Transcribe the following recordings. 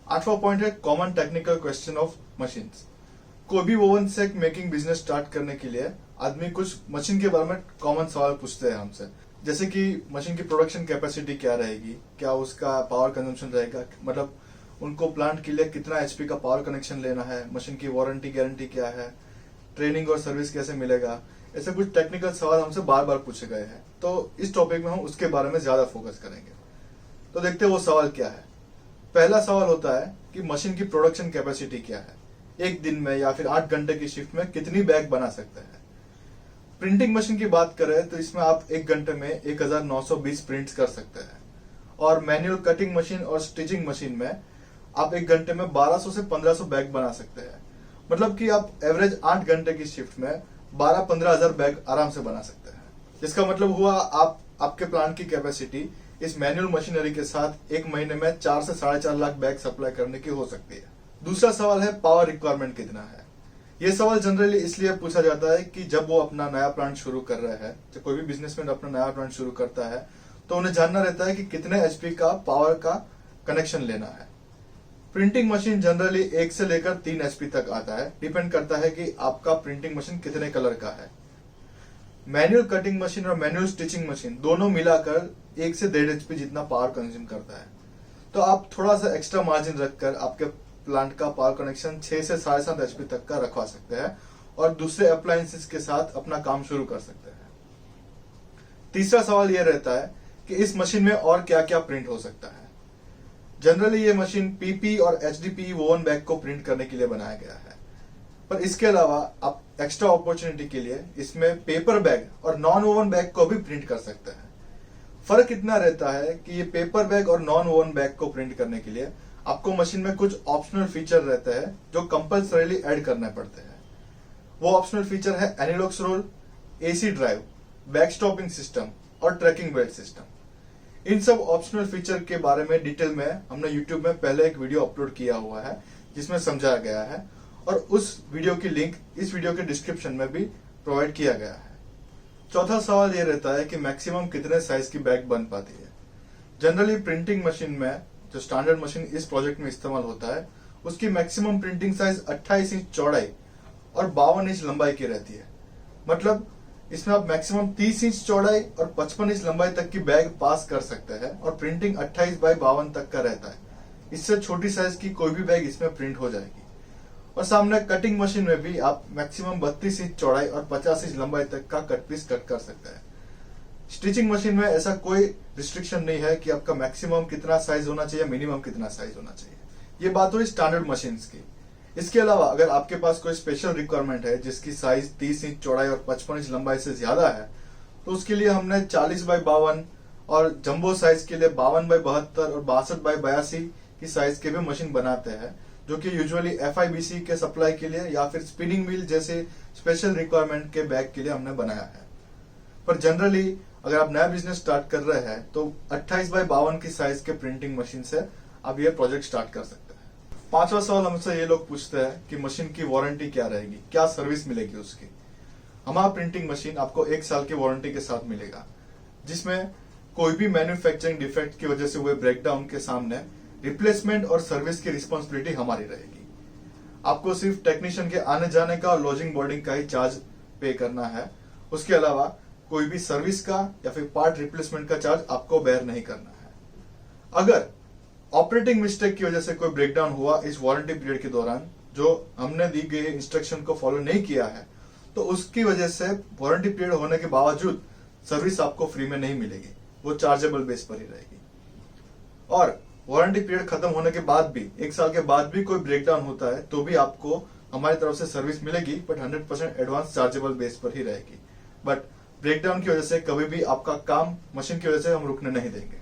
8वां point है common technical question of machines. कोई भी ओवन सेक मेकिंग बिजनेस स्टार्ट करने के लिए आदमी कुछ मशीन के बारे में कॉमन सवाल पूछते हैं हमसे, जैसे कि मशीन की प्रोडक्शन कैपेसिटी क्या रहेगी, क्या उसका पावर कंजम्पशन रहेगा, मतलब उनको प्लांट के लिए कितना एचपी का पावर कनेक्शन लेना है, मशीन की वारंटी गारंटी क्या है, ट्रेनिंग और सर्विस कैसे मिलेगा। ऐसे कुछ टेक्निकल सवाल हमसे बार बार पूछे गए हैं, तो इस टॉपिक में हम उसके बारे में ज्यादा फोकस करेंगे। तो देखते हैं वो सवाल क्या है। पहला सवाल होता है कि मशीन की प्रोडक्शन कैपेसिटी क्या है, एक दिन में या फिर 8 घंटे की शिफ्ट में कितनी बैग बना सकते हैं। प्रिंटिंग मशीन की बात करें तो इसमें आप 1 घंटे में 1920 प्रिंट्स कर सकते हैं, और मैनुअल कटिंग मशीन और स्टिचिंग मशीन में आप 1 घंटे में 1200 से 1500 बैग बना सकते हैं। मतलब कि आप एवरेज 8 घंटे की शिफ्ट में 12-15 हजार बैग आराम से बना सकते हैं। जिसका मतलब हुआ आपके प्लांट की कैपेसिटी इस मैनुअल मशीनरी के साथ 1 महीने में 4 से 4.5 लाख बैग सप्लाई करने की हो सकती है। दूसरा सवाल है पावर रिक्वायरमेंट कितना है। यह सवाल जनरली इसलिए पूछा जाता है कि जब वो अपना नया प्लांट शुरू कर रहे हैं, जब कोई भी बिजनेसमैन अपना नया प्लांट शुरू करता है तो उन्हें जानना रहता है कि कितने एचपी का पावर का कनेक्शन लेना है। प्रिंटिंग मशीन जनरली 1 से लेकर 3 एचपी तक आता है, डिपेंड करता है कि आपका प्रिंटिंग मशीन कितने कलर का है। मैनुअल कटिंग मशीन और मैनुअल स्टिचिंग मशीन दोनों मिलाकर 1 से 1.5 एचपी जितना पावर कंज्यूम करता है। तो आप थोड़ा सा एक्स्ट्रा मार्जिन रखकर आपके प्लांट का पावर कनेक्शन 6 से 7.5 एचपी तक का रखवा सकते हैं और दूसरे अप्लायंसेस के साथ अपना काम शुरू कर सकते हैं। तीसरा सवाल यह रहता है कि इस मशीन में और क्या क्या प्रिंट हो सकता है। जनरली ये मशीन पीपी और एचडीपी ओवन बैग को प्रिंट करने के लिए बनाया गया है, पर इसके अलावा आप एक्स्ट्रा अपॉर्चुनिटी के लिए इसमें पेपर बैग और नॉन ओवन बैग को भी प्रिंट कर सकते हैं। फर्क इतना रहता है कि ये पेपर बैग और नॉन ओवन बैग को प्रिंट करने के लिए आपको मशीन में कुछ ऑप्शनल फीचर रहते हैं जो कंपल्सरीली ऐड करने पड़ते हैं। वो ऑप्शनल फीचर है anilox roll, AC drive, back stopping system और ट्रैकिंग बेल्ट सिस्टम। इन सब ऑप्शनल फीचर के बारे में डिटेल में हमने YouTube में पहले एक वीडियो अपलोड किया हुआ है जिसमें समझाया गया है, और उस वीडियो की लिंक इस वीडियो के डिस्क्रिप्शन में भी प्रोवाइड किया गया है। चौथा सवाल यह रहता है कि मैक्सिमम कितने साइज की बैग बन पाती है। जनरली प्रिंटिंग मशीन में जो स्टैंडर्ड मशीन इस प्रोजेक्ट में इस्तेमाल होता है उसकी मैक्सिमम प्रिंटिंग साइज 28 इंच चौड़ाई और 52 इंच लंबाई की रहती है। मतलब इसमें आप मैक्सिमम 30 इंच चौड़ाई और 55 इंच लंबाई तक की बैग पास कर सकते हैं, और प्रिंटिंग 28 बाई 52 तक का रहता है। इससे छोटी साइज की कोई भी बैग इसमें प्रिंट हो जाएगी। और सामने कटिंग मशीन में भी आप मैक्सिमम 32 इंच चौड़ाई और 50 इंच लंबाई तक का कट पीस कट कर सकते हैं। स्टिचिंग मशीन में ऐसा कोई रिस्ट्रिक्शन नहीं है कि आपका मैक्सिमम कितना साइज होना चाहिए, मिनिमम कितना साइज होना चाहिए। ये बात हुई स्टैंडर्ड मशीन की। इसके अलावा अगर आपके पास कोई स्पेशल रिक्वायरमेंट है जिसकी साइज 30 इंच चौड़ाई और 55 इंच लंबाई से ज्यादा है, तो उसके लिए हमने 40 बाई 52 और जंबो साइज के लिए 52 बाई 72 और 62 बाई 82 की साइज के भी मशीन बनाते हैं, जो कि यूजुअली FIBC के सप्लाई के लिए या फिर स्पिनिंग व्हील जैसे स्पेशल रिक्वायरमेंट के बैग के लिए हमने बनाया है। पर जनरली अगर आप नया बिजनेस स्टार्ट कर रहे हैं तो 28 बाई 52 की साइज के प्रिंटिंग मशीन से आप ये प्रोजेक्ट स्टार्ट कर सकते हैं। पांचवा सवाल हमसे ये लोग पूछते हैं कि मशीन की वारंटी क्या रहेगी, क्या सर्विस मिलेगी उसकी। हमारा प्रिंटिंग मशीन आपको 1 साल की वारंटी के साथ मिलेगा, जिसमें कोई भी मैन्युफैक्चरिंग डिफेक्ट की वजह से हुए ब्रेकडाउन के सामने रिप्लेसमेंट और सर्विस की रिस्पॉन्सिबिलिटी हमारी रहेगी। आपको सिर्फ टेक्नीशियन के आने जाने का और लॉजिंग बोर्डिंग का ही चार्ज पे करना है। उसके अलावा कोई भी सर्विस का या फिर पार्ट रिप्लेसमेंट का चार्ज आपको बेयर नहीं करना है। अगर ऑपरेटिंग मिस्टेक की वजह से कोई ब्रेकडाउन हुआ इस वारंटी पीरियड के दौरान, जो हमने दी गई इंस्ट्रक्शन को फॉलो नहीं किया है, तो उसकी वजह से वारंटी पीरियड होने के बावजूद सर्विस आपको फ्री में नहीं मिलेगी, वो चार्जेबल बेस पर ही रहेगी। और वारंटी पीरियड खत्म होने के बाद भी 1 साल के बाद भी कोई ब्रेकडाउन होता है तो भी आपको हमारी तरफ से सर्विस मिलेगी, बट 100% एडवांस चार्जेबल बेस पर ही रहेगी। बट ब्रेकडाउन की वजह से कभी भी आपका काम मशीन की वजह से हम रुकने नहीं देंगे।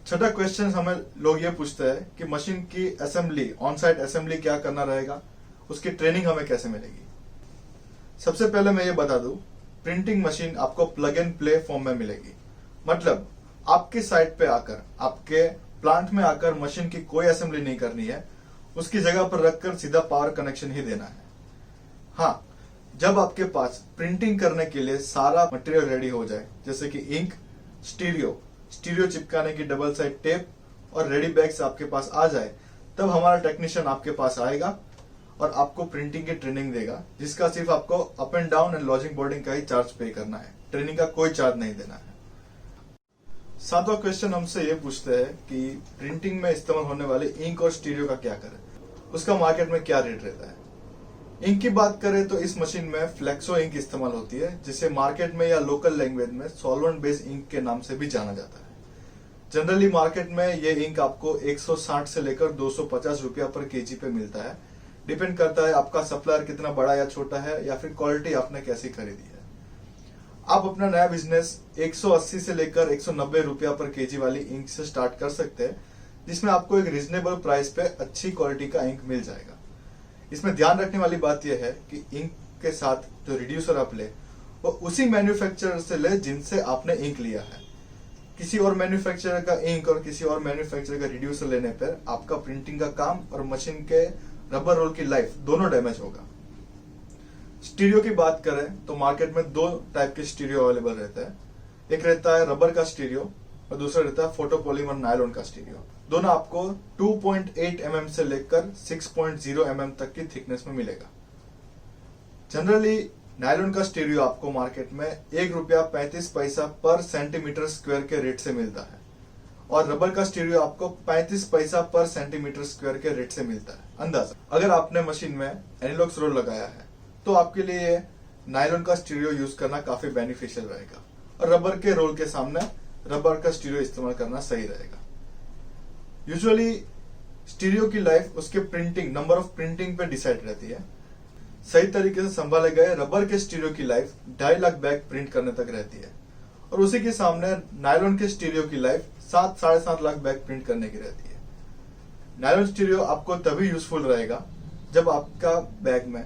छठा क्वेश्चन हमें लोग ये पूछते हैं कि मशीन की असेंबली, ऑन साइट असेंबली क्या करना रहेगा, उसकी ट्रेनिंग हमें कैसे मिलेगी। सबसे पहले मैं ये बता दूं, प्रिंटिंग मशीन आपको प्लग एंड प्ले फॉर्म में मिलेगी। मतलब आपके साइट पे आकर, आपके प्लांट में आकर मशीन की कोई असेंबली नहीं करनी है, उसकी जगह पर रखकर सीधा पावर कनेक्शन ही देना है। हाँ, जब आपके पास प्रिंटिंग करने के लिए सारा मटेरियल रेडी हो जाए, जैसे कि इंक, स्टीरियो चिपकाने की डबल साइड टेप और रेडी बैग्स आपके पास आ जाए, तब हमारा टेक्नीशियन आपके पास आएगा और आपको प्रिंटिंग की ट्रेनिंग देगा, जिसका सिर्फ आपको up and down and lodging boarding का ही चार्ज पे करना है, ट्रेनिंग का कोई चार्ज नहीं देना है। सातवां क्वेश्चन हमसे ये पूछते हैं कि प्रिंटिंग में इस्तेमाल होने वाले इंक और स्टीरियो का क्या करें, उसका मार्केट में क्या रेट रहता है। इंक की बात करें तो इस मशीन में फ्लेक्सो इंक इस्तेमाल होती है, जिसे मार्केट में या लोकल लैंग्वेज में सॉल्वेंट बेस्ड इंक के नाम से भी जाना जाता है। जनरली मार्केट में ये इंक आपको 160 से लेकर 250 रुपया पर केजी पे मिलता है। डिपेंड करता है आपका सप्लायर कितना बड़ा या छोटा है या फिर क्वालिटी आपने कैसी खरीदी है। आप अपना नया बिजनेस 180 से लेकर 190 रुपया पर केजी वाली इंक से स्टार्ट कर सकते हैं, जिसमें आपको एक रीजनेबल प्राइस पे अच्छी क्वालिटी का इंक मिल जाएगा। इसमें ध्यान रखने वाली बात यह है कि इंक के साथ जो रिड्यूसर आप ले वो उसी मैन्युफैक्चरर से ले जिनसे आपने इंक लिया है। किसी और मैन्युफैक्चरर का इंक और किसी और मैन्युफैक्चरर का रिड्यूसर लेने पर आपका प्रिंटिंग का काम और मशीन के रबर रोल की लाइफ दोनों डैमेज होगा। स्टीरियो की बात करें तो मार्केट में दो टाइप के स्टीरियो अवेलेबल रहता है। एक रहता है रबर का स्टीरियो और दूसरा रहता है फोटोपॉलीमर नायलॉन का स्टीरियो। दोनों आपको 2.8 mm से लेकर 6.0 mm तक की थिकनेस में मिलेगा। जनरली नायलॉन का स्टीरियो आपको मार्केट में ₹1.35 पर सेंटीमीटर स्क्वायर के रेट से मिलता है और रबर का स्टीरियो आपको 35 पैसा पर सेंटीमीटर स्क्वायर के रेट से मिलता है। अंदाजा अगर आपने मशीन में एनालॉग रोल लगाया है तो आपके लिए नायलॉन का स्टीरियो यूज करना काफी बेनिफिशियल रहेगा और रबर के रोल के सामने रबर का स्टीरियो इस्तेमाल करना सही रहेगा। यूजुअली स्टीरियो की लाइफ उसके प्रिंटिंग नंबर ऑफ प्रिंटिंग पे डिसाइड रहती है। सही तरीके से संभाले गए रबर के स्टीरियो की लाइफ 2.5 लाख बैग प्रिंट करने तक रहती है और उसी के सामने नायलॉन के स्टीरियो की लाइफ 7-7.5 लाख बैग प्रिंट करने की रहती है। नायलॉन स्टीरियो आपको तभी यूजफुल रहेगा जब आपका बैग में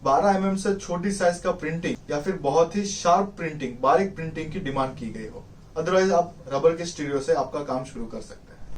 12 mm से छोटी साइज का प्रिंटिंग या फिर बहुत ही शार्प प्रिंटिंग, बारीक प्रिंटिंग की डिमांड की गई हो। अदरवाइज आप रबर के स्टीरियो से आपका काम शुरू कर सकते हैं।